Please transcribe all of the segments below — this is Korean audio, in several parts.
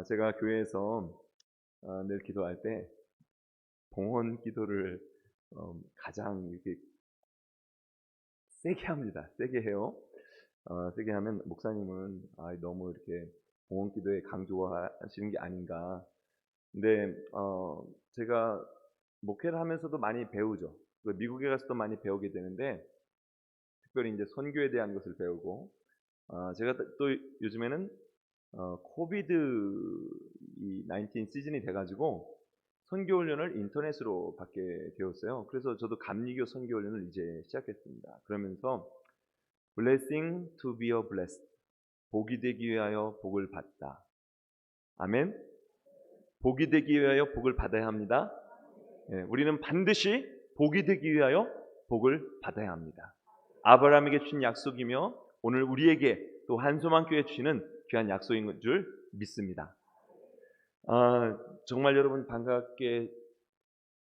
제가 교회에서 늘 기도할 때 봉헌 기도를 가장 이렇게 세게 합니다. 세게 해요. 세게 하면 목사님은 너무 이렇게 봉헌 기도에 강조하시는 게 아닌가. 근데 제가 목회를 하면서도 많이 배우죠. 미국에 가서도 많이 배우게 되는데 특별히 이제 선교에 대한 것을 배우고 제가 또 요즘에는 코비드 이 19 시즌이 돼가지고 선교 훈련을 인터넷으로 받게 되었어요. 그래서 저도 감리교 선교 훈련을 이제 시작했습니다. 그러면서 blessing to be a blessed, 복이 되기 위하여 복을 받다. 아멘. 복이 되기 위하여 복을 받아야 합니다. 우리는 반드시 복이 되기 위하여 복을 받아야 합니다. 아브라함에게 주신 약속이며 오늘 우리에게 또 한소망교회 주시는 귀한 약속인 줄 믿습니다. 정말 여러분 반갑게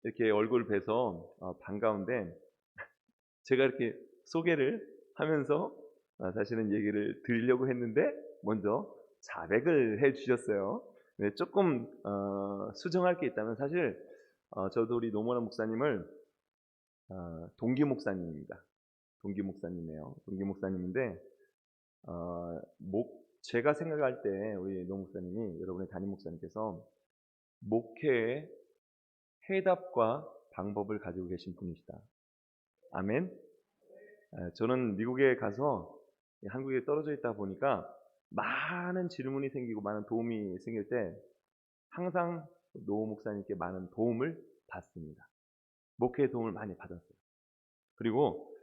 이렇게 얼굴 뵈서 반가운데 제가 이렇게 소개를 하면서 사실은 얘기를 드리려고 했는데 먼저 자백을 해 주셨어요. 네, 조금 수정할 게 있다면 사실 저도 우리 노무현 목사님을 동기 목사님입니다. 동기 목사님이에요. 동기 목사님인데 제가 생각할 때 우리 노 목사님이 여러분의 담임 목사님께서 목회의 해답과 방법을 가지고 계신 분이시다. 아멘. 저는 미국에 가서 한국에 떨어져 있다 보니까 많은 질문이 생기고 많은 도움이 생길 때 항상 노 목사님께 많은 도움을 받습니다. 목회의 도움을 많이 받았어요. 그리고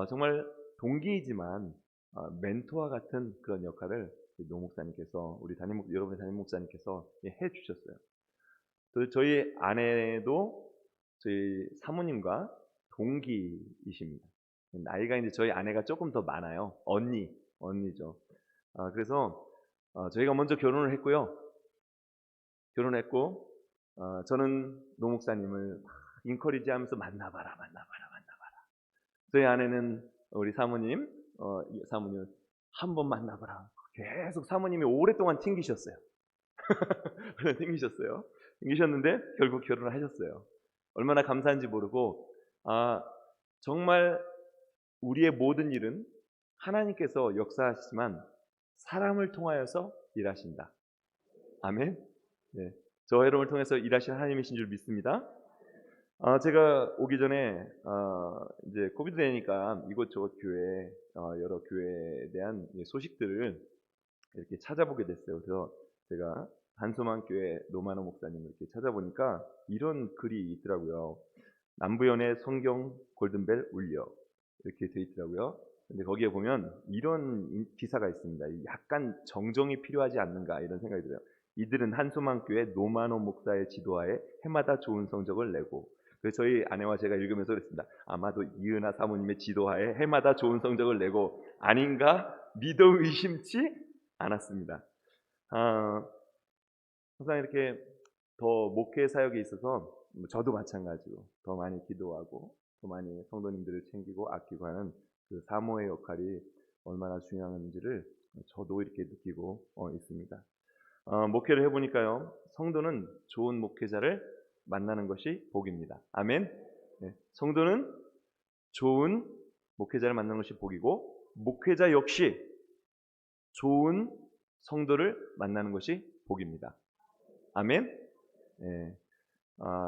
정말 동기이지만 멘토와 같은 그런 역할을 노 목사님께서 여러분의 담임 목사님께서 해주셨어요. 또 저희 아내도 저희 사모님과 동기이십니다. 나이가 이제 저희 아내가 조금 더 많아요. 언니죠. 그래서 저희가 먼저 결혼을 했고요. 결혼했고 저는 노 목사님을 막 인커리지하면서 만나봐라. 저희 아내는 우리 사모님 한 번 만나봐라. 계속 사모님이 오랫동안 튕기셨어요. 튕기셨는데 결국 결혼을 하셨어요. 얼마나 감사한지 모르고 정말 우리의 모든 일은 하나님께서 역사하시지만 사람을 통하여서 일하신다. 아멘. 네, 저 여러분을 통해서 일하신 하나님이신 줄 믿습니다. 제가 오기 전에 이제 코비드 되니까 이곳저곳 교회 여러 교회에 대한 소식들을 이렇게 찾아보게 됐어요. 그래서 제가 한소망 교회 노만호 목사님을 이렇게 찾아보니까 이런 글이 있더라고요. 남부연의 성경 골든벨 울려 이렇게 돼 있더라고요. 근데 거기에 보면 이런 기사가 있습니다. 약간 정정이 필요하지 않는가 이런 생각이 들어요. 이들은 한소망 교회 노만호 목사의 지도하에 해마다 좋은 성적을 내고, 그래서 저희 아내와 제가 읽으면서 그랬습니다. 아마도 이은하 사모님의 지도하에 해마다 좋은 성적을 내고 아닌가 믿어 의심치 않았습니다. 항상 이렇게 더 목회 사역에 있어서 저도 마찬가지로 더 많이 기도하고 더 많이 성도님들을 챙기고 아끼고 하는 그 사모의 역할이 얼마나 중요한지를 저도 이렇게 느끼고 있습니다. 목회를 해보니까요, 성도는 좋은 목회자를 만나는 것이 복입니다. 아멘. 네, 성도는 좋은 목회자를 만나는 것이 복이고 목회자 역시 좋은 성도를 만나는 것이 복입니다. 아멘. 네.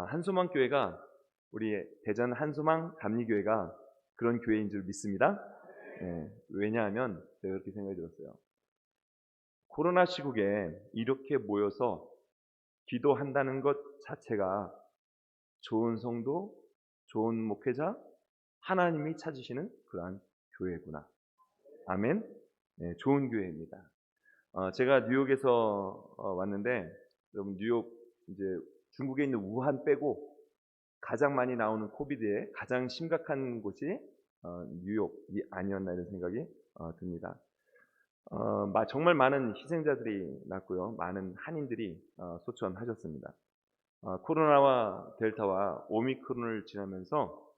한소망 교회가 우리 대전 한소망 감리교회가 그런 교회인 줄 믿습니다. 네. 왜냐하면 제가 그렇게 생각이 들었어요. 코로나 시국에 이렇게 모여서 기도한다는 것 자체가 좋은 성도, 좋은 목회자, 하나님이 찾으시는 그러한 교회구나. 아멘. 네, 좋은 교회입니다. 제가 뉴욕에서 왔는데, 여러분 뉴욕 이제 중국에 있는 우한 빼고 가장 많이 나오는 코비드의 가장 심각한 곳이 뉴욕이 아니었나 이런 생각이 듭니다. 정말 많은 희생자들이 났고요. 많은 한인들이 소천하셨습니다. 코로나와 델타와 오미크론을 지나면서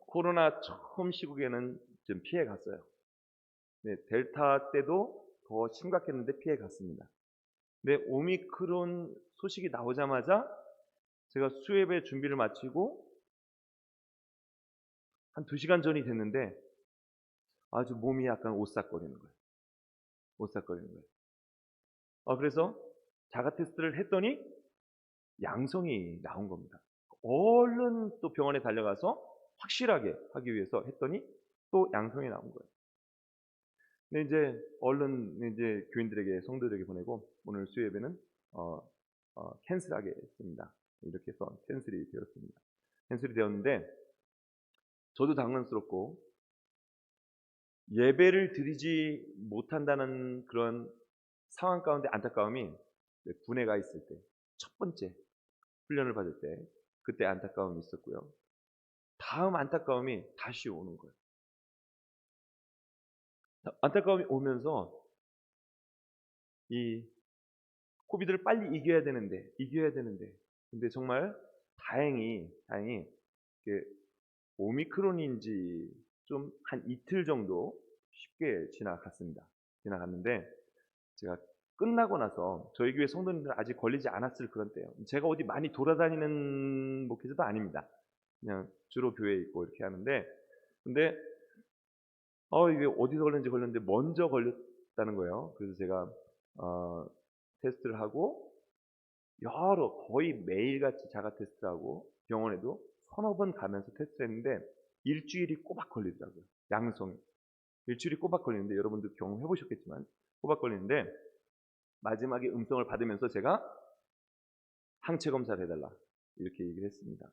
코로나 처음 시국에는 좀 피해 갔어요. 네, 델타 때도 더 심각했는데 피해 갔습니다. 근데 오미크론 소식이 나오자마자 제가 수협의 준비를 마치고 한 2시간 전이 됐는데 아주 몸이 약간 오싹거리는 거예요. 오싹거리는 거예요. 그래서 자가 테스트를 했더니 양성이 나온 겁니다. 얼른 또 병원에 달려가서 확실하게 하기 위해서 했더니 또 양성이 나온 거예요. 근데 이제 얼른 이제 교인들에게 성도들에게 보내고 오늘 수요예배는 캔슬하게 했습니다. 이렇게 해서 캔슬이 되었습니다. 캔슬이 되었는데 저도 당황스럽고 예배를 드리지 못한다는 그런 상황 가운데 안타까움이 군에 가 있을 때 첫 번째 훈련을 받을 때 그때 안타까움이 있었고요. 다음 안타까움이 다시 오는 거예요. 안타까움이 오면서 이 코비드를 빨리 이겨야 되는데 근데 정말 다행히 이게 오미크론인지 좀 한 이틀 정도 쉽게 지나갔는데 제가 끝나고 나서 저희 교회 성도님들은 아직 걸리지 않았을 그런 때예요. 제가 어디 많이 돌아다니는 목회자도 아닙니다. 그냥 주로 교회에 있고 이렇게 하는데 근데 이게 어디서 걸렸는데 먼저 걸렸다는 거예요. 그래서 제가 테스트를 하고 거의 매일같이 자가 테스트를 하고 병원에도 서너 번 가면서 테스트를 했는데 일주일이 꼬박 걸리더라고요. 양성이. 일주일이 꼬박 걸리는데 여러분도 경험해 보셨겠지만 꼬박 걸리는데 마지막에 음성을 받으면서 제가 항체 검사를 해달라 이렇게 얘기를 했습니다.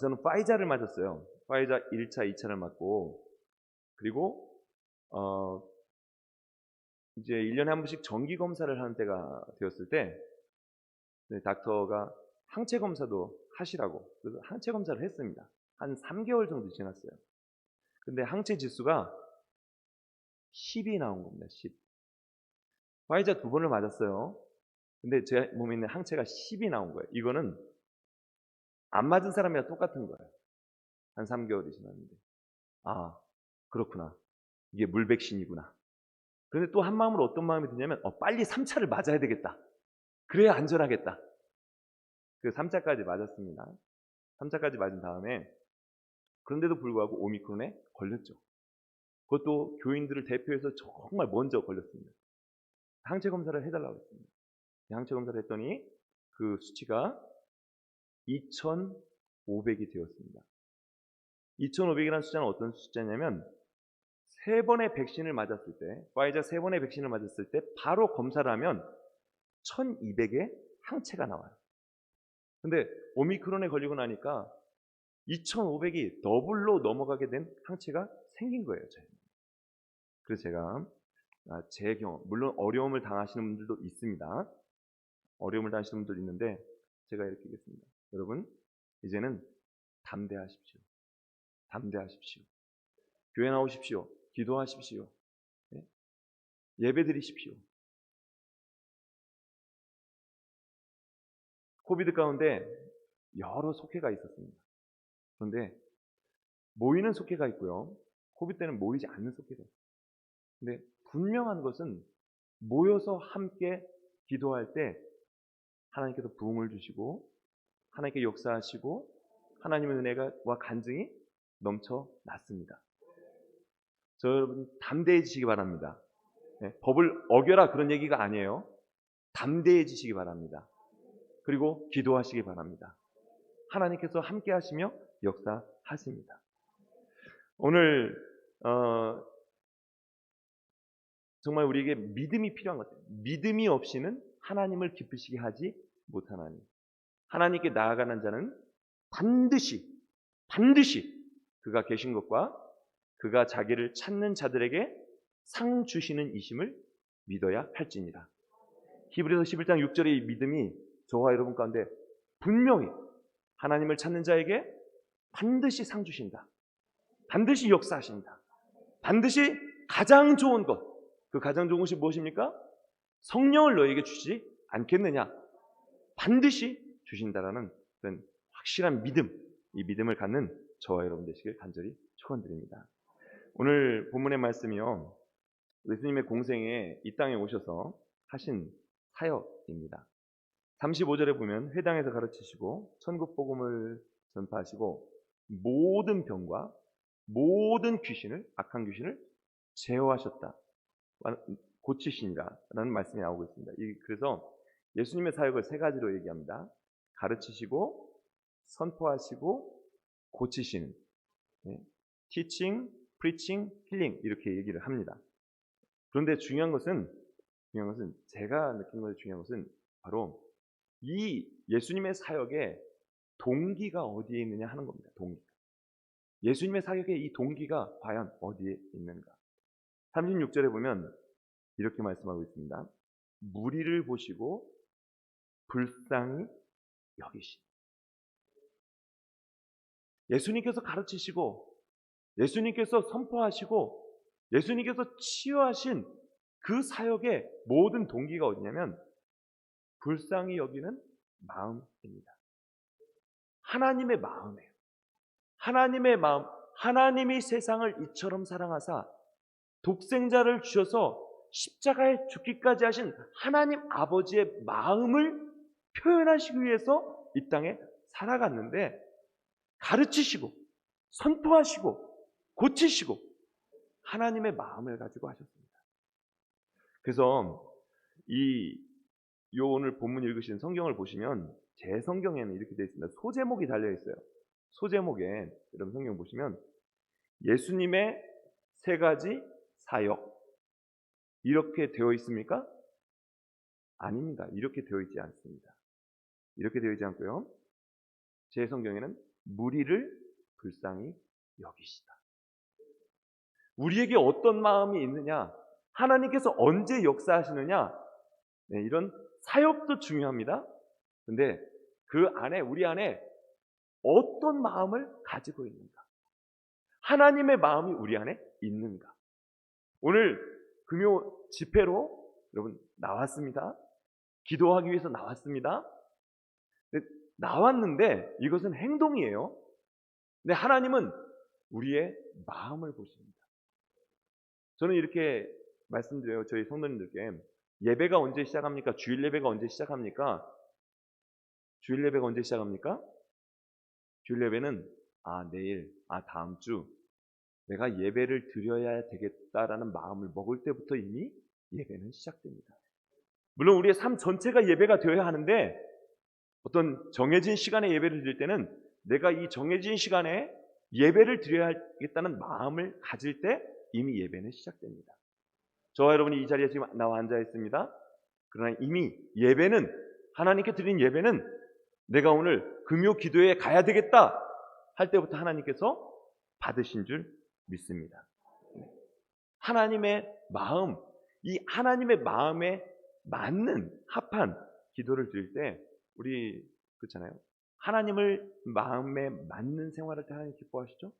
저는 파이자를 맞았어요. 파이자 1차, 2차를 맞고 그리고 이제 1년에 한 번씩 정기 검사를 하는 때가 되었을 때 닥터가 항체 검사도 하시라고 그래서 항체 검사를 했습니다. 한 3개월 정도 지났어요. 근데 항체 지수가 10이 나온 겁니다. 10. 화이자 2번을 맞았어요. 근데 제 몸에 있는 항체가 10이 나온 거예요. 이거는 안 맞은 사람이랑 똑같은 거예요. 한 3개월이 지났는데. 그렇구나. 이게 물백신이구나. 그런데 또 한 마음으로 어떤 마음이 드냐면 빨리 3차를 맞아야 되겠다. 그래야 안전하겠다. 그 3차까지 맞았습니다. 3차까지 맞은 다음에 그런데도 불구하고 오미크론에 걸렸죠. 그것도 교인들을 대표해서 정말 먼저 걸렸습니다. 항체 검사를 해달라고 했습니다. 항체 검사를 했더니 그 수치가 2,500이 되었습니다. 2,500이라는 숫자는 어떤 숫자냐면 3번의 백신을 맞았을 때 파이자 3번의 백신을 맞았을 때 바로 검사를 하면 1,200의 항체가 나와요. 근데 오미크론에 걸리고 나니까 2,500이 더블로 넘어가게 된 항체가 생긴 거예요. 그래서 제가 제 경험, 물론 어려움을 당하시는 분들도 있습니다. 어려움을 당하시는 분들도 있는데 제가 이렇게 얘기했습니다. 여러분, 이제는 담대하십시오. 담대하십시오. 교회 나오십시오. 기도하십시오. 네? 예배 드리십시오. 코비드 가운데 여러 속회가 있었습니다. 그런데 모이는 속회가 있고요. 코비드 때는 모이지 않는 속회가 있어요. 근데 분명한 것은 모여서 함께 기도할 때 하나님께서 부흥을 주시고 하나님께 역사하시고 하나님의 은혜와 간증이 넘쳐났습니다. 저 여러분 담대해지시기 바랍니다. 네, 법을 어겨라 그런 얘기가 아니에요. 담대해지시기 바랍니다. 그리고 기도하시기 바랍니다. 하나님께서 함께 하시며 역사하십니다. 오늘 정말 우리에게 믿음이 필요한 것 같아요. 믿음이 없이는 하나님을 기쁘시게 하지 못하나니 하나님께 나아가는 자는 반드시 그가 계신 것과 그가 자기를 찾는 자들에게 상 주시는 이심을 믿어야 할지니라. 히브리서 11장 6절의 이 믿음이 저와 여러분 가운데 분명히 하나님을 찾는 자에게 반드시 상 주신다. 반드시 역사하신다. 반드시 가장 좋은 것, 그 가장 좋은 것이 무엇입니까? 성령을 너에게 주지 않겠느냐? 반드시 주신다라는 그런 확실한 믿음, 이 믿음을 갖는 저와 여러분 되시길 간절히 축원드립니다. 오늘 본문의 말씀이요, 예수님의 공생에 이 땅에 오셔서 하신 사역입니다. 35절에 보면 회당에서 가르치시고 천국 복음을 전파하시고 모든 병과 모든 귀신을, 악한 귀신을 제어하셨다, 고치시니라라는 말씀이 나오고 있습니다. 그래서 예수님의 사역을 세 가지로 얘기합니다. 가르치시고 선포하시고 고치시는, teaching, preaching, healing 이렇게 얘기를 합니다. 그런데 중요한 것은 제가 느낀 것에 중요한 것은 바로 이 예수님의 사역의 동기가 어디에 있느냐 하는 겁니다. 동기. 예수님의 사역의 이 동기가 과연 어디에 있는가? 36절에 보면 이렇게 말씀하고 있습니다. 무리를 보시고 불쌍히 여기시니. 예수님께서 가르치시고 예수님께서 선포하시고 예수님께서 치유하신 그 사역의 모든 동기가 어디냐면 불쌍히 여기는 마음입니다. 하나님의 마음이에요. 하나님의 마음, 하나님이 세상을 이처럼 사랑하사 독생자를 주셔서 십자가에 죽기까지 하신 하나님 아버지의 마음을 표현하시기 위해서 이 땅에 살아갔는데, 가르치시고 선포하시고 고치시고 하나님의 마음을 가지고 하셨습니다. 그래서 오늘 본문 읽으시는 성경을 보시면 제 성경에는 이렇게 되어 있습니다. 소제목이 달려 있어요. 소제목에 여러분 성경 보시면 예수님의 세 가지 사역 이렇게 되어 있습니까? 아닙니다. 이렇게 되어 있지 않습니다. 이렇게 되어 있지 않고요. 제 성경에는 무리를 불쌍히 여기시다. 우리에게 어떤 마음이 있느냐, 하나님께서 언제 역사하시느냐, 이런 사역도 중요합니다. 근데 그 안에, 우리 안에 어떤 마음을 가지고 있는가, 하나님의 마음이 우리 안에 있는가. 오늘 금요 집회로 여러분 나왔습니다. 기도하기 위해서 나왔습니다. 나왔는데 이것은 행동이에요. 근데 하나님은 우리의 마음을 보십니다. 저는 이렇게 말씀드려요. 저희 성도님들께 예배가 언제 시작합니까? 주일 예배가 언제 시작합니까? 주일 예배가 언제 시작합니까? 주일 예배는 내일, 다음 주 내가 예배를 드려야 되겠다라는 마음을 먹을 때부터 이미 예배는 시작됩니다. 물론 우리의 삶 전체가 예배가 되어야 하는데, 어떤 정해진 시간에 예배를 드릴 때는 내가 이 정해진 시간에 예배를 드려야겠다는 마음을 가질 때 이미 예배는 시작됩니다. 저와 여러분이 이 자리에 지금 나와 앉아 있습니다. 그러나 이미 예배는, 하나님께 드린 예배는 내가 오늘 금요 기도에 가야 되겠다 할 때부터 하나님께서 받으신 줄 믿습니다. 하나님의 마음, 이 하나님의 마음에 맞는 합한 기도를 드릴 때 우리 그렇잖아요. 하나님을 마음에 맞는 생활할 때 하나님 기뻐하시죠?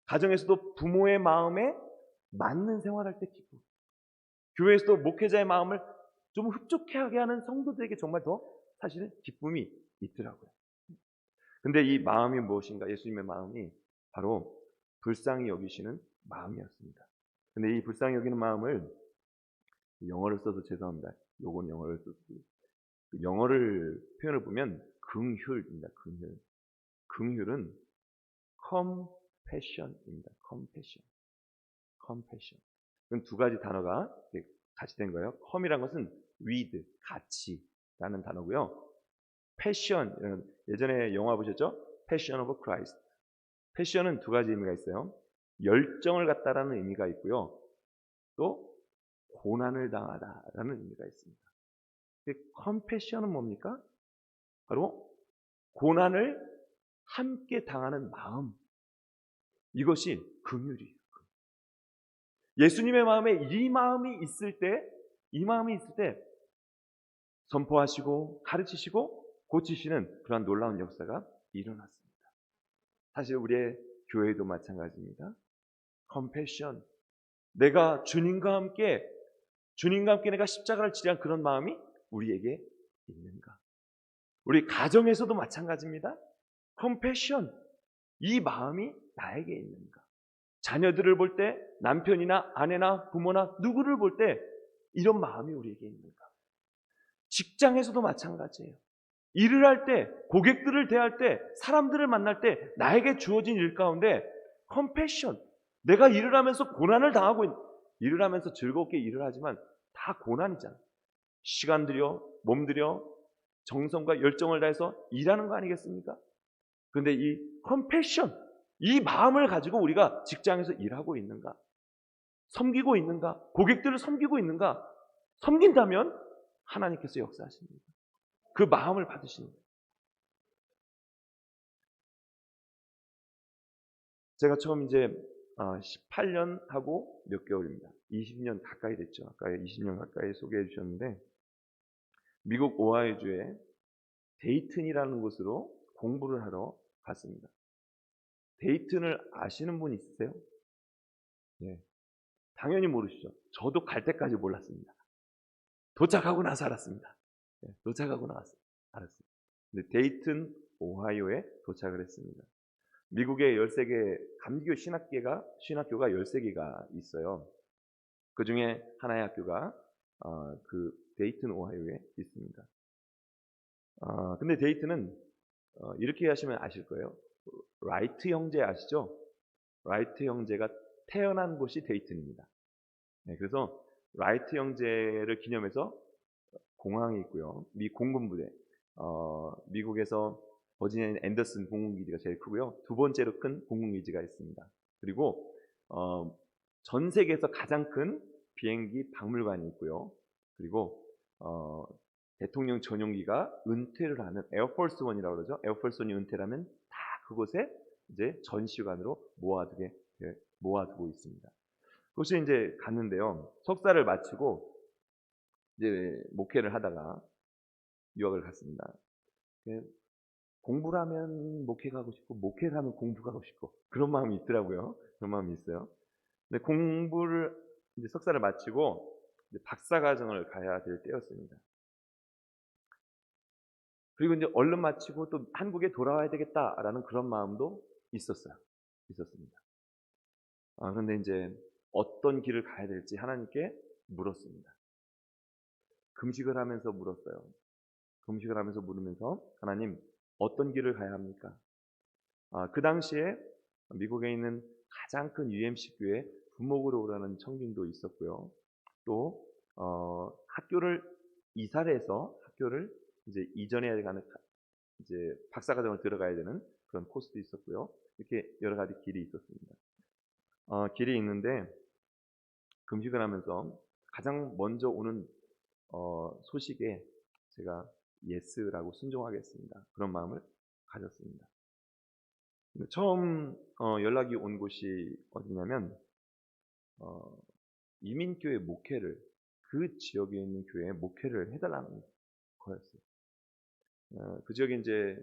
가정에서도 부모의 마음에 맞는 생활할 때 기뻐. 교회에서도 목회자의 마음을 좀 흡족하게 하는 성도들에게 정말 더 사실은 기쁨이 있더라고요. 근데 이 마음이 무엇인가? 예수님의 마음이 바로 불쌍히 여기시는 마음이었습니다. 근데 이 불쌍히 여기는 마음을 영어를 써서 죄송합니다. 요건 영어를 썼어요. 영어를 표현을 보면 긍휼입니다. 긍휼. 긍휼은 compassion입니다. compassion. 그건 두 가지 단어가 같이 된 거예요. com이라는 것은 with, 같이라는 단어고요. passion, 예전에 영화 보셨죠? Passion of Christ. passion은 두 가지 의미가 있어요. 열정을 갖다라는 의미가 있고요. 또 고난을 당하다라는 의미가 있습니다. compassion은 뭡니까? 바로 고난을 함께 당하는 마음. 이것이 긍휼이에요. 예수님의 마음에 이 마음이 있을 때 선포하시고 가르치시고 고치시는 그러한 놀라운 역사가 일어났습니다. 사실 우리의 교회도 마찬가지입니다. compassion. 내가 주님과 함께 내가 십자가를 지려한 그런 마음이 우리에게 있는가? 우리 가정에서도 마찬가지입니다. compassion. 이 마음이 나에게 있는가? 자녀들을 볼 때, 남편이나 아내나 부모나 누구를 볼 때 이런 마음이 우리에게 있는가? 직장에서도 마찬가지예요. 일을 할 때, 고객들을 대할 때, 사람들을 만날 때 나에게 주어진 일 가운데 컴패션, 내가 일을 하면서 고난을 당하고 일을 하면서 즐겁게 일을 하지만 다 고난이잖아. 시간 들여, 몸 들여, 정성과 열정을 다해서 일하는 거 아니겠습니까? 그런데 이 컴패션, 이 마음을 가지고 우리가 직장에서 일하고 있는가? 섬기고 있는가? 고객들을 섬기고 있는가? 섬긴다면 하나님께서 역사하십니다. 그 마음을 받으시는 거예요. 제가 처음 이제 18년 하고 몇 개월입니다. 20년 가까이 됐죠. 아까 20년 가까이 소개해 주셨는데 미국 오하이주의 데이튼이라는 곳으로 공부를 하러 갔습니다. 데이튼을 아시는 분 있으세요? 네. 당연히 모르시죠. 저도 갈 때까지 몰랐습니다. 도착하고 나서 알았습니다. 네, 도착하고 나서 알았습니다. 근데 데이튼, 오하이오에 도착을 했습니다. 미국의 13개 감기교 신학교가 13개가 있어요. 그 중에 하나의 학교가 그 데이튼, 오하이오에 있습니다. 근데 데이튼은 이렇게 하시면 아실 거예요. 라이트 형제 아시죠? 라이트 형제가 태어난 곳이 데이튼입니다. 네, 그래서 라이트 형제를 기념해서 공항이 있고요. 미 공군부대, 미국에서 버지니아 앤더슨 공군기지가 제일 크고요. 두 번째로 큰 공군기지가 있습니다. 그리고 전 세계에서 가장 큰 비행기 박물관이 있고요. 그리고 대통령 전용기가 은퇴를 하는 에어포스 원이라고 그러죠. 에어포스 원이 은퇴를 하면 다 그곳에 이제 전시관으로 모아두고 있습니다. 그곳에 이제 갔는데요. 석사를 마치고 이제 목회를 하다가 유학을 갔습니다. 공부를 하면 목회 가고 싶고 목회를 하면 공부 가고 싶고 그런 마음이 있더라고요. 그런 마음이 있어요. 근데 공부를 이제 석사를 마치고 이제 박사과정을 가야 될 때였습니다. 그리고 이제 얼른 마치고 또 한국에 돌아와야 되겠다라는 그런 마음도 있었습니다. 그런데 이제 어떤 길을 가야 될지 하나님께 물었습니다. 금식을 하면서 물었어요. 금식을 하면서 물으면서 하나님 어떤 길을 가야 합니까? 그 당시에 미국에 있는 가장 큰 UMC 교회 부목으로 오라는 청중도 있었고요. 또 학교를 이사를 해서 학교를 이제 이전해야 가는 이제 박사과정을 들어가야 되는 그런 코스도 있었고요. 이렇게 여러 가지 길이 있었습니다. 길이 있는데 금식을 하면서 가장 먼저 오는 소식에 제가 예스라고 순종하겠습니다. 그런 마음을 가졌습니다. 처음 연락이 온 곳이 어디냐면 이민교회 목회를 그 지역에 있는 교회에 목회를 해달라는 거였어요. 그 지역에 이제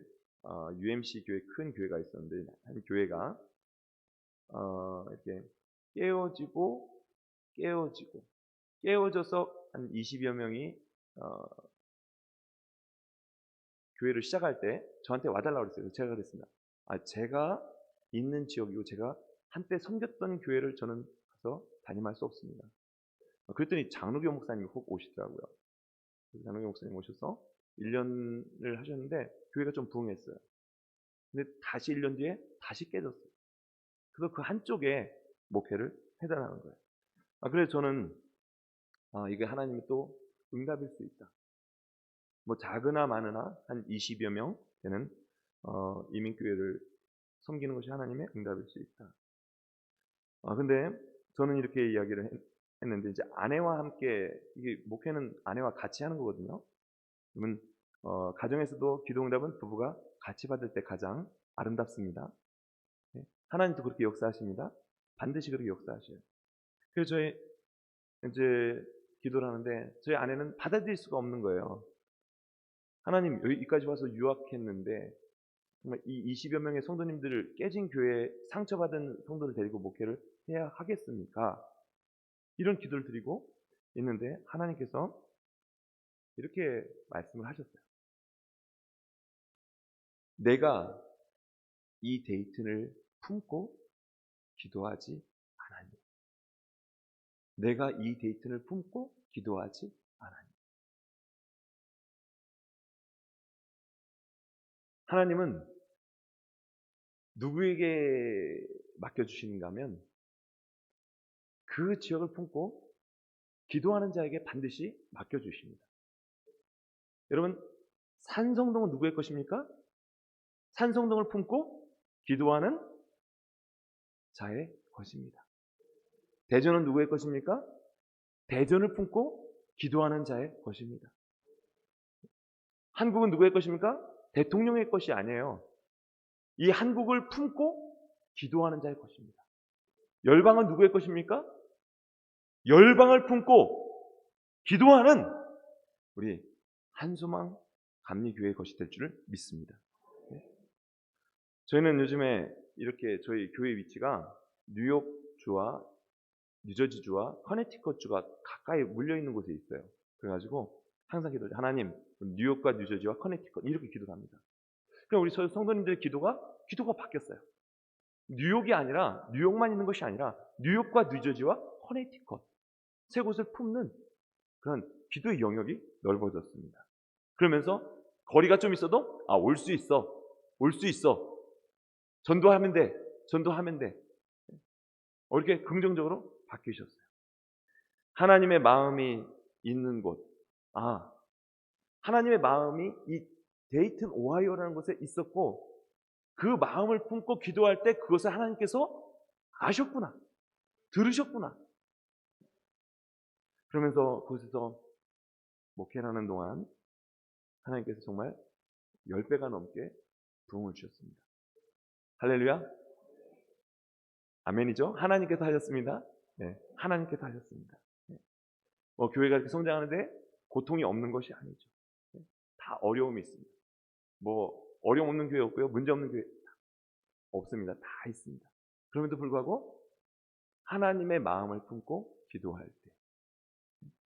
UMC 교회 큰 교회가 있었는데 한 교회가 이렇게 깨어져서 한 20여 명이 교회를 시작할 때 저한테 와달라고 그랬어요. 제가 그랬습니다. 제가 있는 지역이고 제가 한때 섬겼던 교회를 저는 가서 담임할 수 없습니다. 그랬더니 장로교 목사님이 꼭 오시더라고요. 장로교 목사님 오셔서 1년을 하셨는데 교회가 좀 부흥했어요. 근데 다시 1년 뒤에 다시 깨졌어요. 그래서 그 한쪽에 목회를 해달라는 거예요. 그래서 저는 이게 하나님이 또 응답일 수 있다. 뭐 작으나 많으나 한 20여 명 되는 이민교회를 섬기는 것이 하나님의 응답일 수 있다. 근데 저는 이렇게 이야기를 했는데 이제 아내와 함께 이게 목회는 아내와 같이 하는 거거든요. 그러면 가정에서도 기도 응답은 부부가 같이 받을 때 가장 아름답습니다. 네? 하나님도 그렇게 역사하십니다. 반드시 그렇게 역사하셔요. 그래서 저희 이제 기도를 하는데 저희 아내는 받아들일 수가 없는 거예요. 하나님 여기까지 와서 유학했는데 정말 이 20여 명의 성도님들을 깨진 교회에 상처받은 성도를 데리고 목회를 해야 하겠습니까? 이런 기도를 드리고 있는데 하나님께서 이렇게 말씀을 하셨어요. 내가 이 데이튼을 품고 기도하지 않았니? 내가 이 데이튼을 품고 기도하지 않았니? 하나님은 누구에게 맡겨주시는가 하면 그 지역을 품고 기도하는 자에게 반드시 맡겨주십니다. 여러분, 산성동은 누구의 것입니까? 산성동을 품고 기도하는 자의 것입니다. 대전은 누구의 것입니까? 대전을 품고 기도하는 자의 것입니다. 한국은 누구의 것입니까? 대통령의 것이 아니에요. 이 한국을 품고 기도하는 자의 것입니다. 열방은 누구의 것입니까? 열방을 품고 기도하는 우리 한소망 감리교회의 것이 될 줄을 믿습니다. 저희는 요즘에 이렇게 저희 교회 위치가 뉴욕주와 뉴저지주와 커네티컷주가 가까이 물려있는 곳에 있어요. 그래가지고 항상 기도하죠. 하나님, 뉴욕과 뉴저지와 커네티컷 이렇게 기도합니다. 그럼 우리 성도님들의 기도가 바뀌었어요. 뉴욕이 아니라 뉴욕만 있는 것이 아니라 뉴욕과 뉴저지와 커네티컷 세 곳을 품는 그런 기도의 영역이 넓어졌습니다. 그러면서 거리가 좀 있어도 올 수 있어. 전도하면 돼. 이렇게 긍정적으로 바뀌셨어요. 하나님의 마음이 있는 곳. 하나님의 마음이 이 데이튼 오하이오라는 곳에 있었고 그 마음을 품고 기도할 때 그것을 하나님께서 아셨구나. 들으셨구나. 그러면서 그곳에서 목회를 하는 동안 하나님께서 정말 10배가 넘게 부흥을 주셨습니다. 할렐루야. 아멘이죠. 하나님께서 하셨습니다. 네, 하나님께서 하셨습니다. 네. 교회가 이렇게 성장하는데 고통이 없는 것이 아니죠. 네, 다 어려움이 있습니다. 어려움 없는 교회 없고요. 문제 없는 교회 없습니다. 다 있습니다. 그럼에도 불구하고 하나님의 마음을 품고 기도할 때,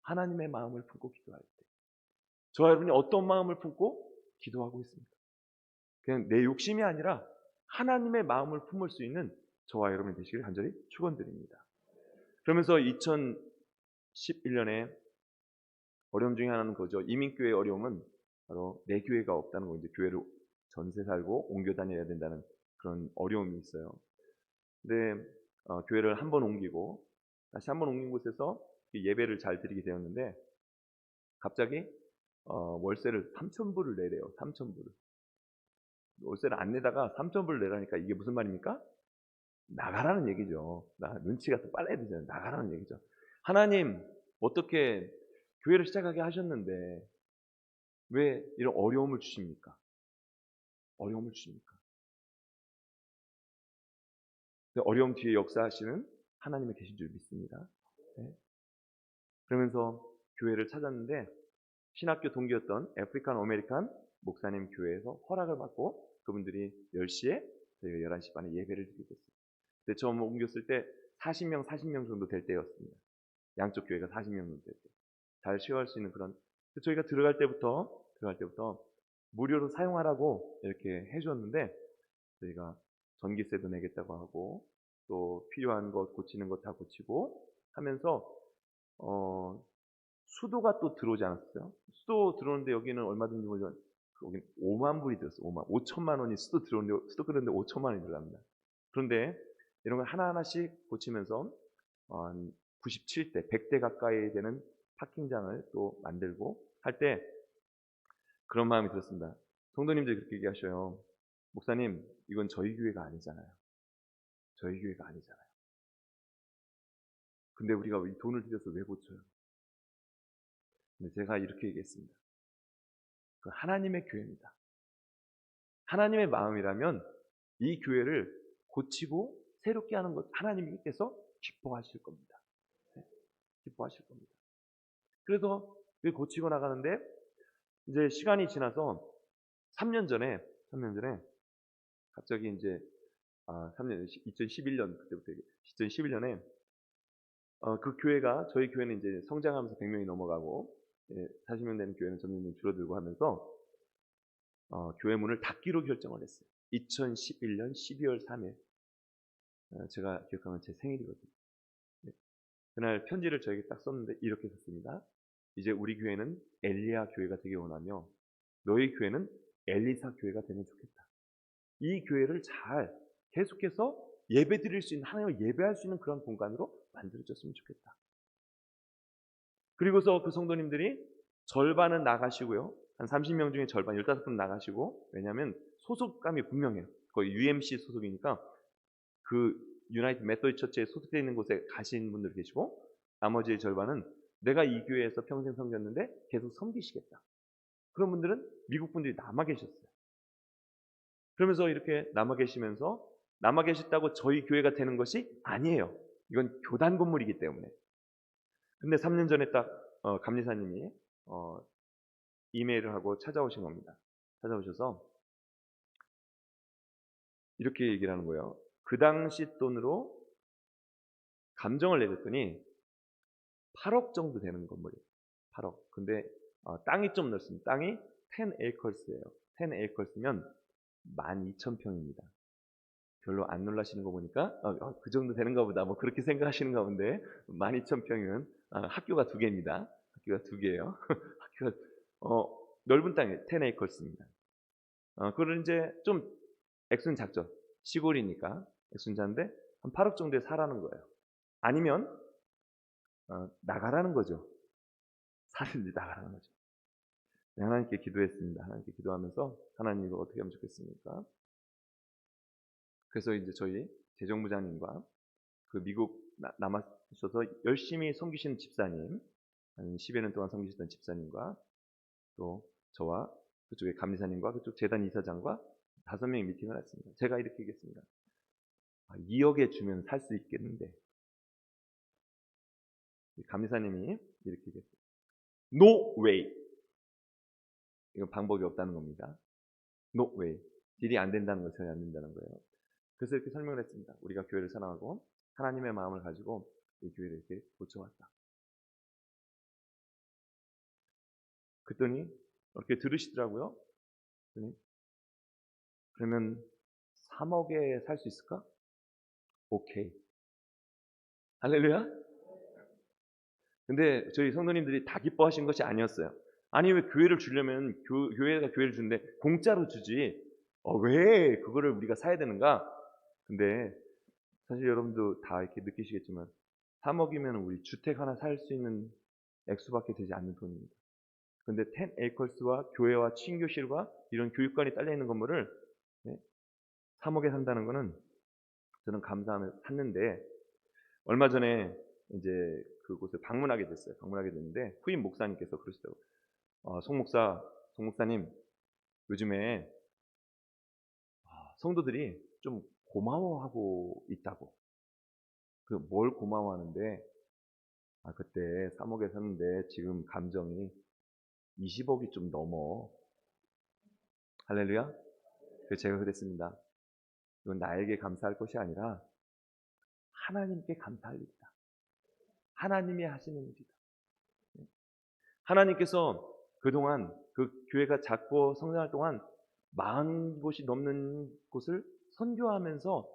하나님의 마음을 품고 기도할 때, 저와 여러분이 어떤 마음을 품고 기도하고 있습니까? 그냥 내 욕심이 아니라 하나님의 마음을 품을 수 있는 저와 여러분이 되시길 간절히 축원드립니다. 그러면서 2011년에 어려움 중에 하나는 그거죠. 이민교회의 어려움은 바로 내 교회가 없다는 거. 이제 교회를 전세 살고 옮겨 다녀야 된다는 그런 어려움이 있어요. 근데 교회를 한 번 옮기고 다시 한 번 옮긴 곳에서 예배를 잘 드리게 되었는데 갑자기 월세를 3,000불을 내래요. 3,000불을. 월세를 안 내다가 3,000불을 내라니까 이게 무슨 말입니까? 나가라는 얘기죠. 눈치가 또 빨라야 되잖아요. 나가라는 얘기죠. 하나님, 어떻게 교회를 시작하게 하셨는데 왜 이런 어려움을 주십니까? 어려움을 주십니까? 어려움 뒤에 역사하시는 하나님이 계신 줄 믿습니다. 네. 그러면서 교회를 찾았는데 신학교 동기였던 아프리칸 아메리칸 목사님 교회에서 허락을 받고 그분들이 10시에 저희가 11시 반에 예배를 드리게 됐어요. 근데 처음 옮겼을 때 40명 정도 될 때였습니다. 양쪽 교회가 40명 정도 될 때. 잘 쉬어갈 수 있는 그런. 저희가 들어갈 때부터 무료로 사용하라고 이렇게 해주었는데 저희가 전기세도 내겠다고 하고 또 필요한 것 고치는 것 다 고치고 하면서 수도가 또 들어오지 않았어요. 수도 들어오는데 여기는 얼마든지 보면 여기는 5만 불이 들었어요. 5천만 원이 수도 들어오는데 수도 끓는데 5천만 원이 들어갑니다. 그런데 이런 걸 하나하나씩 고치면서 97대, 100대 가까이 되는 파킹장을 또 만들고 할 때 그런 마음이 들었습니다. 성도님들이 그렇게 얘기하셔요. 목사님, 이건 저희 교회가 아니잖아요. 저희 교회가 아니잖아요. 근데 우리가 이 돈을 들여서 왜 고쳐요? 근데 제가 이렇게 얘기했습니다. 그 하나님의 교회입니다. 하나님의 마음이라면 이 교회를 고치고 새롭게 하는 것 하나님께서 기뻐하실 겁니다. 네, 기뻐하실 겁니다. 그래서 고치고 나가는데 이제 시간이 지나서 3년 전에 갑자기 이제 2011년 그때부터 2011년에 그 교회가 저희 교회는 이제 성장하면서 100명이 넘어가고 40명 되는 교회는 점점 줄어들고 하면서 교회 문을 닫기로 결정을 했어요. 2011년 12월 3일 제가 기억하면 제 생일이거든요. 네. 그날 편지를 저에게 딱 썼는데 이렇게 썼습니다. 이제 우리 교회는 엘리야 교회가 되기 원하며 너희 교회는 엘리사 교회가 되면 좋겠다. 이 교회를 잘 계속해서 예배드릴 수 있는, 하나님을 예배할 수 있는 그런 공간으로 만들어졌으면 좋겠다. 그리고서 그 성도님들이 절반은 나가시고요. 한 30명 중에 절반, 15분 나가시고, 왜냐하면 소속감이 분명해요. 거의 UMC 소속이니까 그 유나이티드 메소디스트 처치에 소속되어 있는 곳에 가신 분들 계시고, 나머지 절반은 내가 이 교회에서 평생 섬겼는데 계속 섬기시겠다. 그런 분들은 미국 분들이 남아 계셨어요. 그러면서 이렇게 남아 계시면서 남아 계셨다고 저희 교회가 되는 것이 아니에요. 이건 교단 건물이기 때문에. 근데 3년 전에 딱 감리사님이 이메일을 하고 찾아오신 겁니다. 찾아오셔서 이렇게 얘기를 하는 거예요. 그 당시 돈으로 감정을 내줬더니 8억 정도 되는 건물이에요. 8억. 근데 땅이 좀 넓습니다. 땅이 10 acres예요. 10 acres면 12,000평입니다. 별로 안 놀라시는 거 보니까 그 정도 되는가 보다 뭐 그렇게 생각하시는가 본데, 12,000평이면 학교가 2개입니다. 학교가 2개예요. 학교가 넓은 땅에 10 acres입니다. 그걸 이제 좀 액수는 작죠. 시골이니까 액수는 작은데 한 8억 정도에 사라는 거예요. 아니면 나가라는 거죠. 사실은 나가라는 거죠. 네, 하나님께 기도했습니다. 하나님께 기도하면서 하나님 이거 어떻게 하면 좋겠습니까? 그래서 이제 저희 재정부장님과 그 미국 남아셔서 열심히 섬기시는 집사님, 한 10여 년 동안 섬기시던 집사님과 또 저와 그쪽의 감리사님과 그쪽 재단 이사장과 5명이 미팅을 했습니다. 제가 이렇게 얘기했습니다. 2억에 주면 살 수 있겠는데, 감리사님이 이렇게 얘기했어요. No way. 이건 방법이 없다는 겁니다. No way. 딜이 안 된다는 것은 안 된다는 거예요. 그래서 이렇게 설명을 했습니다. 우리가 교회를 사랑하고 하나님의 마음을 가지고 이 교회를 이렇게 고쳐왔다. 그랬더니 이렇게 들으시더라고요. 그랬더니 그러면 3억에 살 수 있을까? 오케이. 할렐루야. 근데 저희 성도님들이 다 기뻐하신 것이 아니었어요. 아니 왜 교회를 주려면 교회가 교회를 주는데 공짜로 주지, 왜 그거를 우리가 사야 되는가? 근데 사실 여러분도 다 이렇게 느끼시겠지만 3억이면 우리 주택 하나 살 수 있는 액수밖에 되지 않는 돈입니다. 근데 10 acres와 교회와 친교실과 이런 교육관이 딸려 있는 건물을 3억에 산다는 거는 저는 감사하며 샀는데, 얼마 전에 이제 그곳을 방문하게 됐어요. 방문하게 됐는데 후임 목사님께서 그러시더라고요. 송 목사님, 요즘에 성도들이 좀 고마워하고 있다고. 그 뭘 고마워하는데, 그때 3억에 샀는데 지금 감정이 20억이 좀 넘어. 할렐루야. 그래서 제가 그랬습니다. 이건 나에게 감사할 것이 아니라 하나님께 감사할 일이다. 하나님이 하시는 일이다. 하나님께서 그동안 그 교회가 작고 성장할 동안 40곳이 넘는 곳을 선교하면서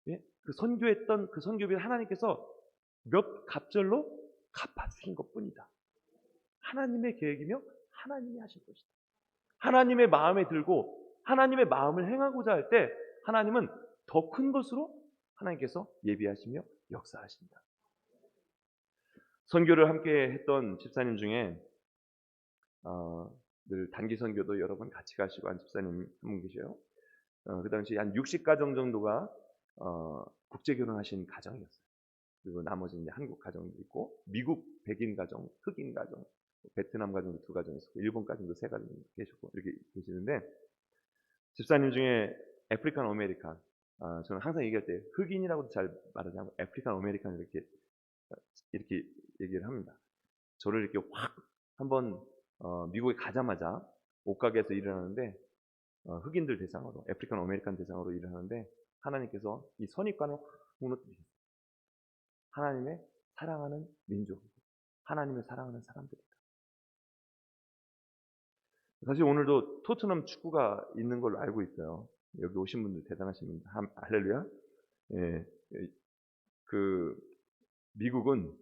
그 선교했던 그 선교비를 하나님께서 몇 갑절로 갚아주신 것뿐이다. 하나님의 계획이며 하나님이 하신 것이다. 하나님의 마음에 들고 하나님의 마음을 행하고자 할 때 하나님은 더 큰 것으로 하나님께서 예비하시며 역사하신다. 선교를 함께 했던 집사님 중에 늘 단기 선교도 여러 번 같이 가시고 한 집사님 한 분 계셔요. 그 당시 한 60가정 정도가 국제 결혼하신 가정이었어요. 그리고 나머지 이제 한국 가정도 있고, 미국 백인 가정, 흑인 가정, 베트남 가정도 2가정 있었고, 일본 가정도 3가정 계셨고 이렇게 계시는데, 집사님 중에 아프리칸 아메리칸, 저는 항상 얘기할 때 흑인이라고도 잘 말하지 않고 아프리칸 아메리칸 이렇게 얘기를 합니다. 저를 이렇게 확 한번 미국에 가자마자 옷가게에서 일을 하는데, 흑인들 대상으로, 아프리칸 아메리칸 대상으로 일을 하는데 하나님께서 이 선입관을 확 무너뜨리셨어요. 하나님의 사랑하는 민족, 하나님의 사랑하는 사람들이다. 사실 오늘도 토트넘 축구가 있는 걸로 알고 있어요. 여기 오신 분들 대단하신 분들, 할렐루야. 예, 그 미국은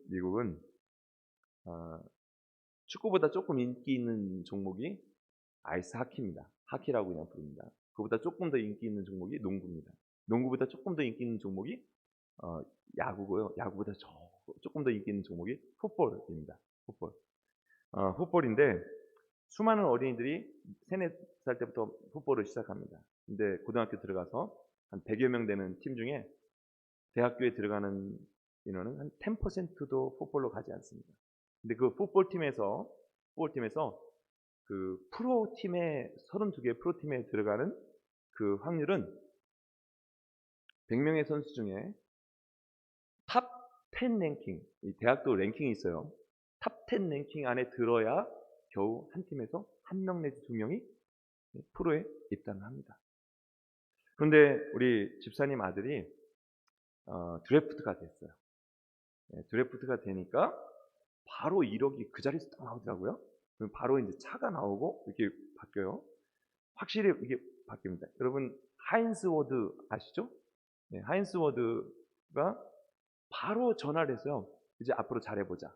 축구보다 조금 인기 있는 종목이 아이스 하키입니다. 하키라고 그냥 부릅니다. 그보다 조금 더 인기 있는 종목이 농구입니다. 농구보다 조금 더 인기 있는 종목이 야구고요. 야구보다 조금 더 인기 있는 종목이 풋볼입니다. 풋볼. 풋볼인데 수많은 어린이들이 3, 4살 때부터 풋볼을 시작합니다. 근데 고등학교 들어가서 한 100여 명 되는 팀 중에 대학교에 들어가는 인원은 한 10%도 풋볼로 가지 않습니다. 근데 그 풋볼팀에서 그 프로팀에 32개 프로팀에 들어가는 그 확률은 100명의 선수 중에 탑 10 랭킹, 이 대학도 랭킹이 있어요. 탑 10 랭킹 안에 들어야 겨우 한 팀에서 1명 내지 2명이 프로에 입단을 합니다. 그런데 우리 집사님 아들이 드래프트가 됐어요. 드래프트가 되니까 바로 1억이 그 자리에서 딱 나오더라고요. 그럼 바로 이제 차가 나오고 이렇게 바뀌어요. 확실히 이게 바뀝니다. 여러분 하인스 워드 아시죠? 네, 하인스 워드가 바로 전화를 해서요. 이제 앞으로 잘해보자.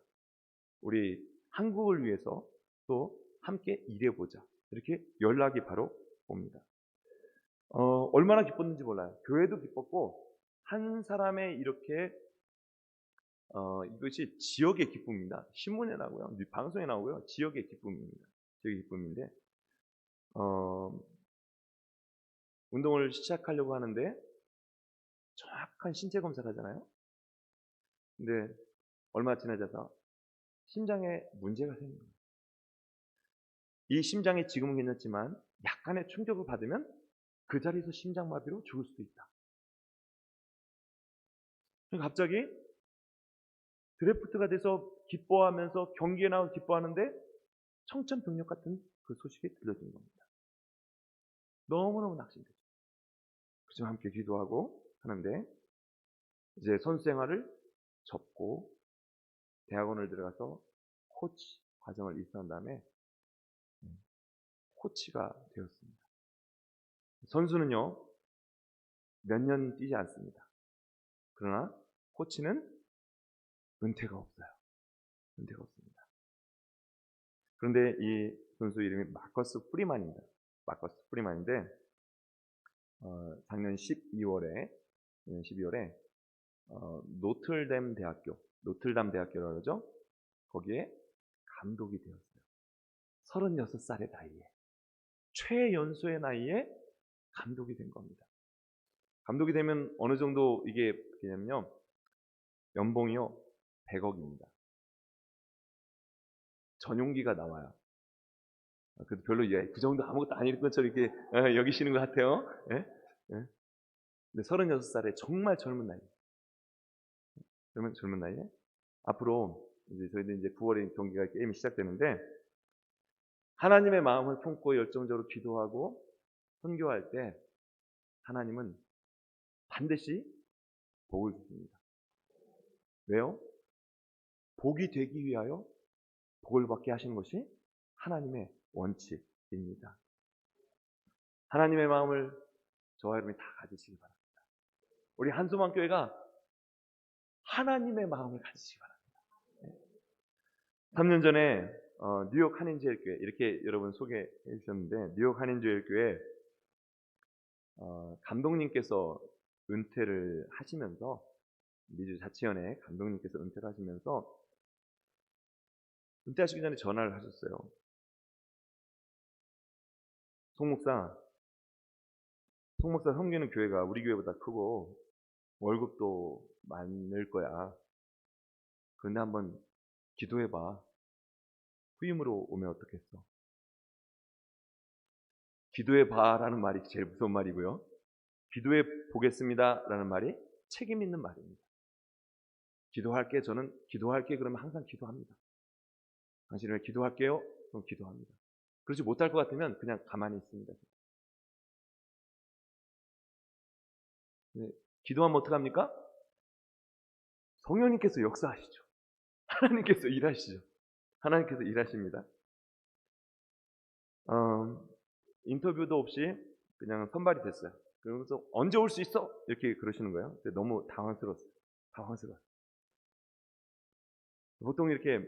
우리 한국을 위해서 또 함께 일해보자. 이렇게 연락이 바로 옵니다. 얼마나 기뻤는지 몰라요. 교회도 기뻤고 한 사람의 이렇게 이것이 지역의 기쁨입니다. 신문에 나오고요, 방송에 나오고요. 지역의 기쁨입니다. 지역의 기쁨인데 운동을 시작하려고 하는데 정확한 신체 검사를 하잖아요. 근데 얼마 지나자서 심장에 문제가 생긴 거예요. 이 심장이 지금은 괜찮지만 약간의 충격을 받으면 그 자리에서 심장마비로 죽을 수도 있다. 갑자기 드래프트가 돼서 기뻐하면서 경기에 나와 기뻐하는데 청천벽력 같은 그 소식이 들려진 겁니다. 너무너무 낙심되죠. 그렇지만 함께 기도하고 하는데 이제 선수 생활을 접고 대학원을 들어가서 코치 과정을 입사한 다음에 코치가 되었습니다. 선수는요 몇 년 뛰지 않습니다. 그러나 코치는 은퇴가 없어요. 은퇴가 없습니다. 그런데 이 선수 이름이 마커스 프리만입니다. 마커스 프리만인데 작년 12월에 노틀담 대학교라고 그러죠. 거기에 감독이 되었어요. 36살의 나이에 최연소의 나이에 감독이 된 겁니다. 감독이 되면 어느 정도 이게 되냐면요. 연봉이요 100억입니다. 전용기가 나와요. 그래도 별로 그 정도 아무것도 아닐 것처럼 이렇게 여기시는 것 같아요. 예? 예? 근데 36살에 정말 젊은 나이. 젊은 나이에 앞으로 이제 저희들 이제 9월에 경기가 게임이 시작되는데 하나님의 마음을 품고 열정적으로 기도하고 선교할 때 하나님은 반드시 복을 주십니다. 왜요? 복이 되기 위하여 복을 받게 하시는 것이 하나님의 원칙입니다. 하나님의 마음을 저와 여러분이 다 가지시기 바랍니다. 우리 한소망교회가 하나님의 마음을 가지시기 바랍니다. 3년 전에 뉴욕 한인제일교회 이렇게 여러분 소개해 주셨는데 뉴욕 한인제일교회 감독님께서 은퇴를 하시면서 미주 자치연회 감독님께서 은퇴를 하시면서 은퇴하시기 전에 전화를 하셨어요. 송 목사 섬기는 교회가 우리 교회보다 크고 월급도 많을 거야. 그런데 한번 기도해봐. 후임으로 오면 어떻겠어? 기도해봐라는 말이 제일 무서운 말이고요. 기도해 보겠습니다라는 말이 책임 있는 말입니다. 저는 기도할게 그러면 항상 기도합니다. 당신을 위해 기도할게요. 그럼 기도합니다. 그렇지 못할 것 같으면 그냥 가만히 있습니다. 네, 기도하면 어떡합니까? 성령님께서 역사하시죠. 하나님께서 일하시죠. 하나님께서 일하십니다. 인터뷰도 없이 그냥 선발이 됐어요. 그러면서 언제 올 수 있어? 이렇게 그러시는 거예요. 너무 당황스러웠어요. 보통 이렇게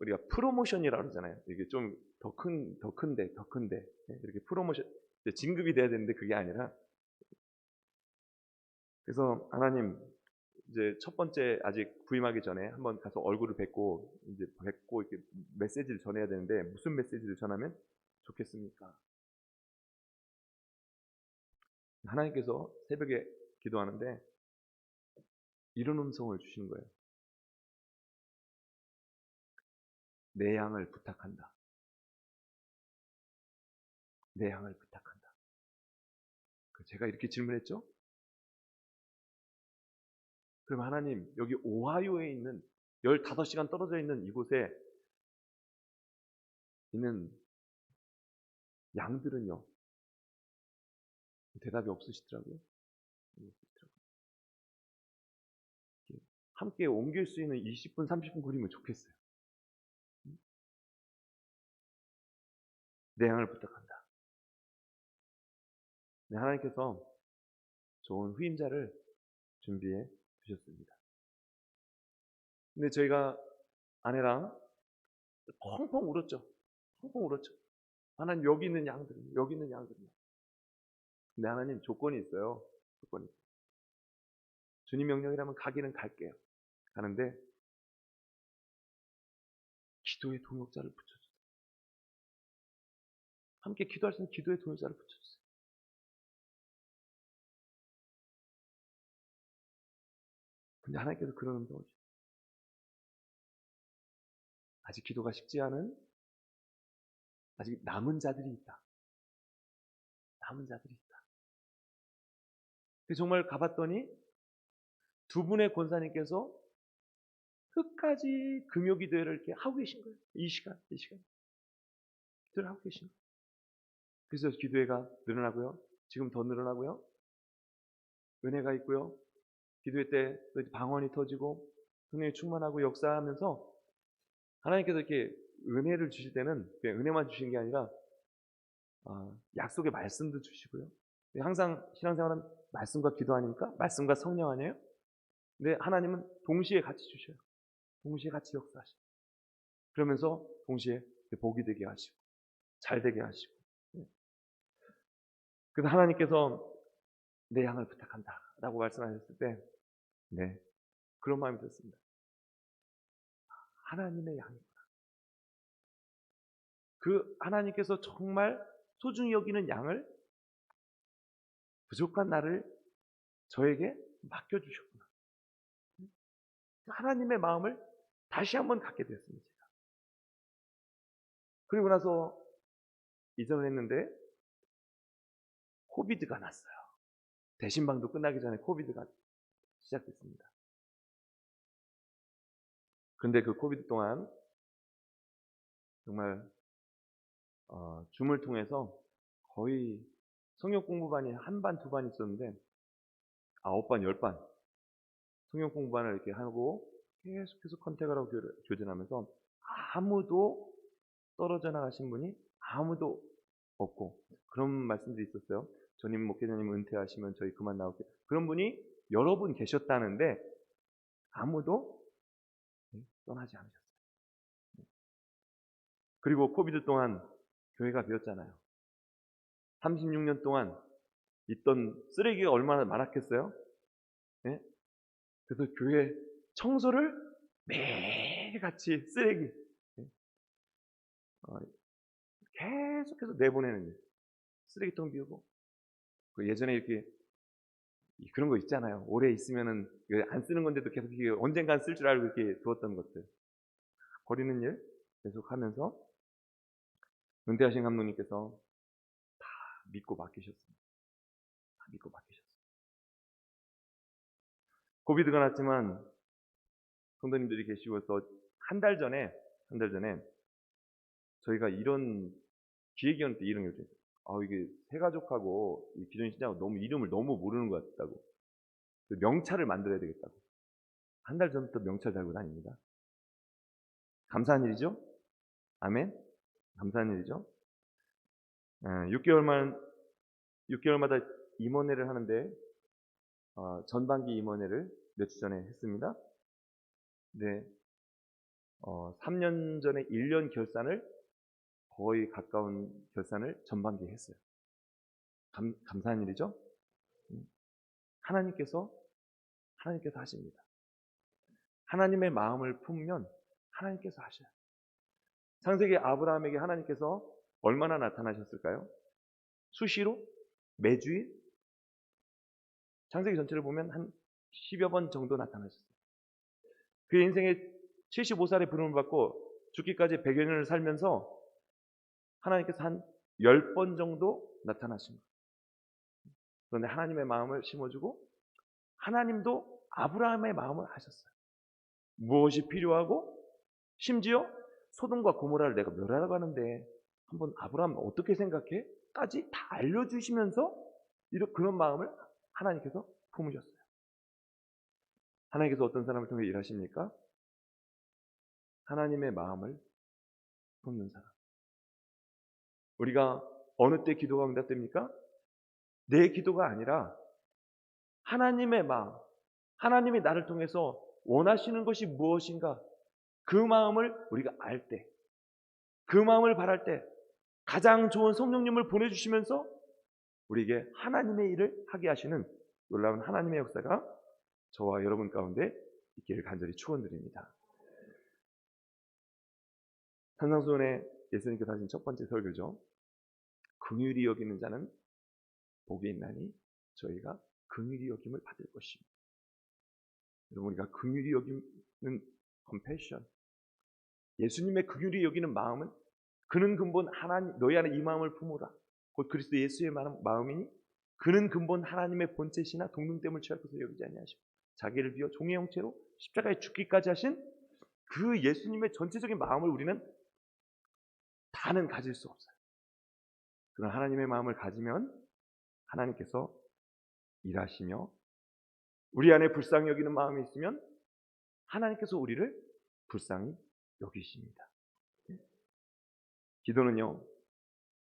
우리가 프로모션이라고 그러잖아요. 이게 좀 더 큰데 이렇게 프로모션 진급이 돼야 되는데 그게 아니라, 그래서 하나님 이제 첫 번째 아직 부임하기 전에 한번 가서 얼굴을 뵙고 이렇게 메시지를 전해야 되는데 무슨 메시지를 전하면 좋겠습니까? 하나님께서 새벽에 기도하는데 이런 음성을 주시는 거예요. 내 양을 부탁한다. 내 양을 부탁한다. 제가 이렇게 질문했죠? 그럼 하나님, 여기 오하이오에 있는 15시간 떨어져 있는 이곳에 있는 양들은요? 대답이 없으시더라고요. 함께 옮길 수 있는 20분, 30분 거리면 좋겠어요. 내 양을 부탁한다. 네, 하나님께서 좋은 후임자를 준비해 주셨습니다. 근데 저희가 아내랑 펑펑 울었죠. 펑펑 울었죠. 하나님, 여기 있는 양들은, 여기 있는 양들은. 근데 하나님, 조건이 있어요. 조건이. 주님 명령이라면 가기는 갈게요. 가는데 기도의 동역자를 붙여주세요. 함께 기도할 수 있는 기도의 동역자를 붙여주세요. 근데 하나님께서 그런 음성을 주세요. 아직 기도가 식지 않은, 아직 남은 자들이 있다. 남은 자들이 있다. 정말 가봤더니 두 분의 권사님께서 끝까지 금요기도회를 이렇게 하고 계신 거예요. 이 시간. 기도를 하고 계신 거예요. 그래서 기도회가 늘어나고요. 지금 더 늘어나고요. 은혜가 있고요. 기도회 때 방언이 터지고 성령이 충만하고 역사하면서 하나님께서 이렇게 은혜를 주실 때는 그냥 은혜만 주시는 게 아니라 약속의 말씀도 주시고요. 항상 신앙생활은 말씀과 기도 아닙니까? 말씀과 성령 아니에요? 근데 하나님은 동시에 같이 주셔요. 동시에 같이 역사하시고, 그러면서 동시에 복이 되게 하시고 잘 되게 하시고. 그래서 하나님께서 내 양을 부탁한다 라고 말씀하셨을 때, 네, 그런 마음이 들었습니다. 하나님의 양이구나. 그 하나님께서 정말 소중히 여기는 양을 부족한 나를 저에게 맡겨주셨구나. 하나님의 마음을 다시 한번 갖게 됐습니다. 그리고 나서 이전을 했는데 코비드가 났어요. 대신방도 끝나기 전에 코비드가 시작됐습니다. 그런데 그 코비드 동안 정말 줌을 통해서 거의 성역 공부반이 한 반, 두 반 있었는데 9반, 10반 성역 공부반을 이렇게 하고 계속해서 컨택을 하고 교전하면서 아무도 떨어져 나가신 분이 아무도 없고, 그런 말씀들이 있었어요. 전임 목회자님 은퇴하시면 저희 그만 나올게요. 그런 분이 여러 분 계셨다는데 아무도 떠나지 않으셨어요. 그리고 코비드 동안 교회가 비었잖아요. 36년 동안 있던 쓰레기가 얼마나 많았겠어요? 네? 그래서 교회 청소를 매일같이 쓰레기 계속해서 내보내는 일. 쓰레기통 비우고. 예전에 이렇게 그런 거 있잖아요. 오래 있으면은 안 쓰는 건데도 계속 언젠간 쓸 줄 알고 이렇게 두었던 것들 버리는 일 계속 하면서 은퇴하신 감독님께서 다 믿고 맡기셨습니다. 다 믿고 맡기셨어요. 코비드가 났지만 성도님들이 계시고서 한 달 전에 저희가 이런 기획위원 때 이런 게 있어요. 이게 새 가족하고 기존 신자하고 너무 이름을 너무 모르는 것 같다고, 명찰을 만들어야 되겠다고 한 달 전부터 명찰 달고 다닙니다. 감사한 일이죠? 아멘. 감사한 일이죠. 6개월마다 임원회를 하는데 전반기 임원회를 몇 주 전에 했습니다. 네, 3년 전에 1년 결산을 거의 가까운 결산을 전반기에 했어요. 감사한 일이죠. 하나님께서 하십니다. 하나님의 마음을 품으면 하나님께서 하셔요. 창세기 아브라함에게 하나님께서 얼마나 나타나셨을까요? 수시로? 매주일? 창세기 전체를 보면 한 10여 번 정도 나타나셨어요. 그 인생에 75살의 부름을 받고 죽기까지 100여 년을 살면서 하나님께서 한 10번 정도 나타나신 거예요. 그런데 하나님의 마음을 심어주고 하나님도 아브라함의 마음을 하셨어요. 무엇이 필요하고 심지어 소돔과 고모라를 내가 멸하라고 하는데 한번 아브라함 어떻게 생각해? 까지 다 알려주시면서 그런 마음을 하나님께서 품으셨어요. 하나님께서 어떤 사람을 통해 일하십니까? 하나님의 마음을 품는 사람. 우리가 어느 때 기도가 응답됩니까? 내 기도가 아니라 하나님의 마음, 하나님이 나를 통해서 원하시는 것이 무엇인가, 그 마음을 우리가 알 때, 그 마음을 바랄 때 가장 좋은 성령님을 보내주시면서 우리에게 하나님의 일을 하게 하시는 놀라운 하나님의 역사가 저와 여러분 가운데 있기를 간절히 축원드립니다. 산상수훈에 예수님께서 하신 첫 번째 설교죠. 긍휼히 여기는 자는 복이 있나니 저희가 긍휼히 여김을 받을 것입니다. 여러분, 우리가 긍휼히 여기는 compassion, 예수님의 긍휼히 여기는 마음은 그는 근본 하나님, 너희 안에 이 마음을 품으라. 곧 그리스도 예수의 마음이니 그는 근본 하나님의 본체시나 동등됨을 취할 것을 여기지 아니하시고 자기를 비워 종의 형체로 십자가에 죽기까지 하신 그 예수님의 전체적인 마음을 우리는 다는 가질 수 없어요. 그런 하나님의 마음을 가지면 하나님께서 일하시며 우리 안에 불쌍히 여기는 마음이 있으면 하나님께서 우리를 불쌍히 여기십니다. 기도는요,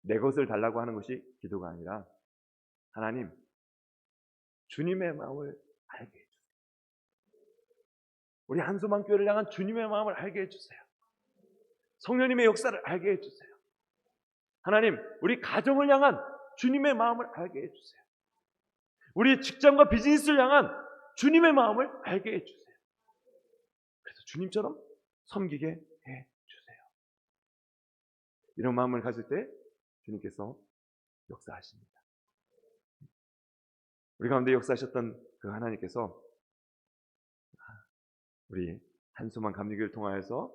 내 것을 달라고 하는 것이 기도가 아니라 하나님, 주님의 마음을 알게 해주세요. 우리 한소망교회를 향한 주님의 마음을 알게 해주세요. 성령님의 역사를 알게 해주세요. 하나님, 우리 가정을 향한 주님의 마음을 알게 해주세요. 우리 직장과 비즈니스를 향한 주님의 마음을 알게 해주세요. 그래서 주님처럼 섬기게 해주세요. 이런 마음을 가질 때 주님께서 역사하십니다. 우리 가운데 역사하셨던 그 하나님께서 우리 한수만 감리교를 통하여서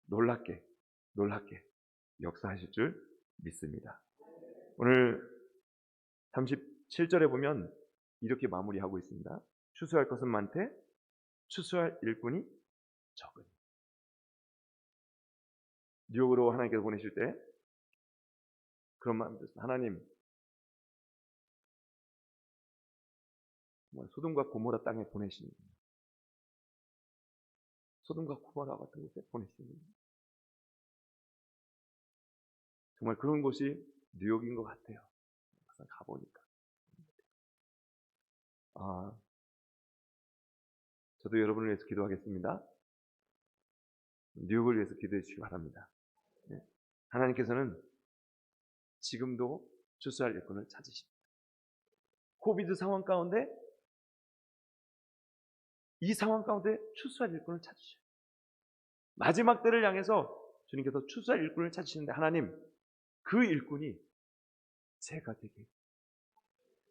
놀랍게 역사하실 줄 믿습니다. 오늘 37절에 보면 이렇게 마무리하고 있습니다. 추수할 것은 많되 추수할 일꾼이 적으니. 뉴욕으로 하나님께서 보내실 때 그런 마음이 들었습니다. 하나님, 소돔과 고모라 땅에 보내시는, 소돔과 고모라 같은 곳에 보내시는, 정말 그런 곳이 뉴욕인 것 같아요. 막상 가보니까. 저도 여러분을 위해서 기도하겠습니다. 뉴욕을 위해서 기도해 주시기 바랍니다. 네. 하나님께서는 지금도 추수할 일꾼을 찾으십니다. 코비드 상황 가운데, 이 상황 가운데 추수할 일꾼을 찾으셔요. 마지막 때를 향해서 주님께서 추수할 일꾼을 찾으시는데, 하나님, 그 일꾼이 제가 되게 해주세요.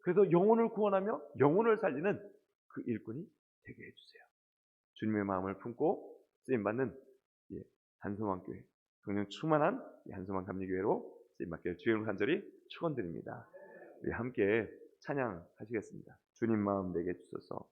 그래서 영혼을 구원하며 영혼을 살리는 그 일꾼이 되게 해주세요. 주님의 마음을 품고 쓰임받는 한소망교회, 성령 충만한 한소망 감리교회로 쓰임받기를 주님을 간절히 축원드립니다. 우리 함께 찬양하시겠습니다. 주님 마음 내게 주소서.